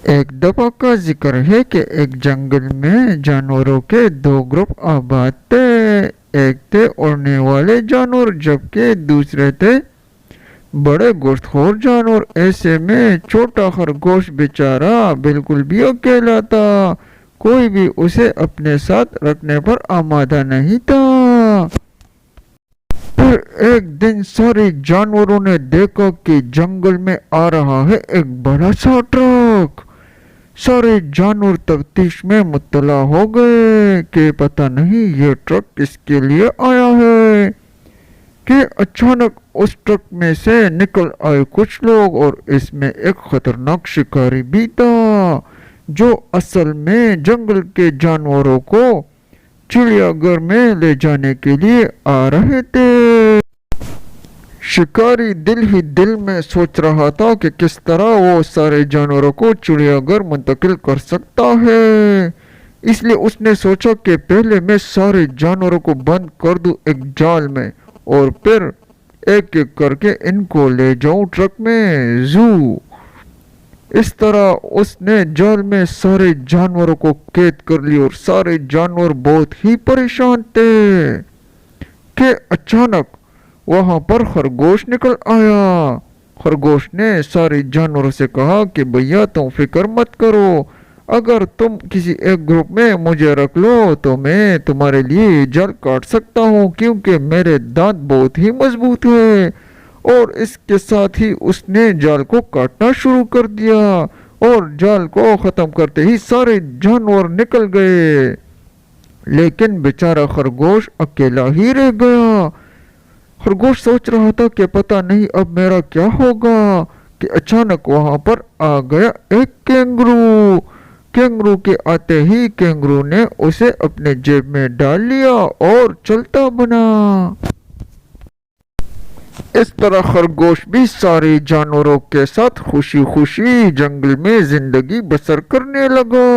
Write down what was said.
ایک دفعہ کا ذکر ہے کہ ایک جنگل میں جانوروں کے دو گروپ آباد تھے۔ ایک تھے اڑنے والے جانور جبکہ دوسرے تھے بڑے گوشت خور جانور۔ ایسے میں چھوٹا خرگوش بیچارہ بالکل بھی اکیلا تھا، کوئی بھی اسے اپنے ساتھ رکھنے پر آمادہ نہیں تھا۔ پھر ایک دن سارے جانوروں نے دیکھا کہ جنگل میں آ رہا ہے ایک بڑا سا ٹرک۔ سارے جانور تفتیش میں مبتلا ہو گئے کہ پتہ نہیں یہ ٹرک کس کے لیے آیا ہے، کہ اچانک اس ٹرک میں سے نکل آئے کچھ لوگ اور اس میں ایک خطرناک شکاری بھی تھا جو اصل میں جنگل کے جانوروں کو چڑیا گھر میں لے جانے کے لیے آ رہے تھے۔ شکاری دل ہی دل میں سوچ رہا تھا کہ کس طرح وہ سارے جانوروں کو چڑیا گھر منتقل کر سکتا ہے۔ اس لیے اس نے سوچا کہ پہلے میں سارے جانوروں کو بند کر دوں ایک جال میں اور پھر ایک ایک کر کے ان کو لے جاؤں ٹرک میں زو۔ اس طرح اس نے جال میں سارے جانوروں کو قید کر لی اور سارے جانور بہت ہی پریشان تھے کہ اچانک وہاں پر خرگوش نکل آیا۔ خرگوش نے سارے جانوروں سے کہا کہ بھیا تم فکر مت کرو، اگر تم کسی ایک گروپ میں مجھے رکھ لو تو میں تمہارے لیے جال کاٹ سکتا ہوں کیونکہ میرے دانت بہت ہی مضبوط ہے۔ اور اس کے ساتھ ہی اس نے جال کو کاٹنا شروع کر دیا اور جال کو ختم کرتے ہی سارے جانور نکل گئے، لیکن بیچارہ خرگوش اکیلا ہی رہ گیا۔ خرگوش سوچ رہا تھا کہ پتہ نہیں اب میرا کیا ہوگا کہ اچانک وہاں پر آ گیا ایک کینگرو۔ کینگرو کے آتے ہی کینگرو نے اسے اپنے جیب میں ڈال لیا اور چلتا بنا۔ اس طرح خرگوش بھی سارے جانوروں کے ساتھ خوشی خوشی جنگل میں زندگی بسر کرنے لگا۔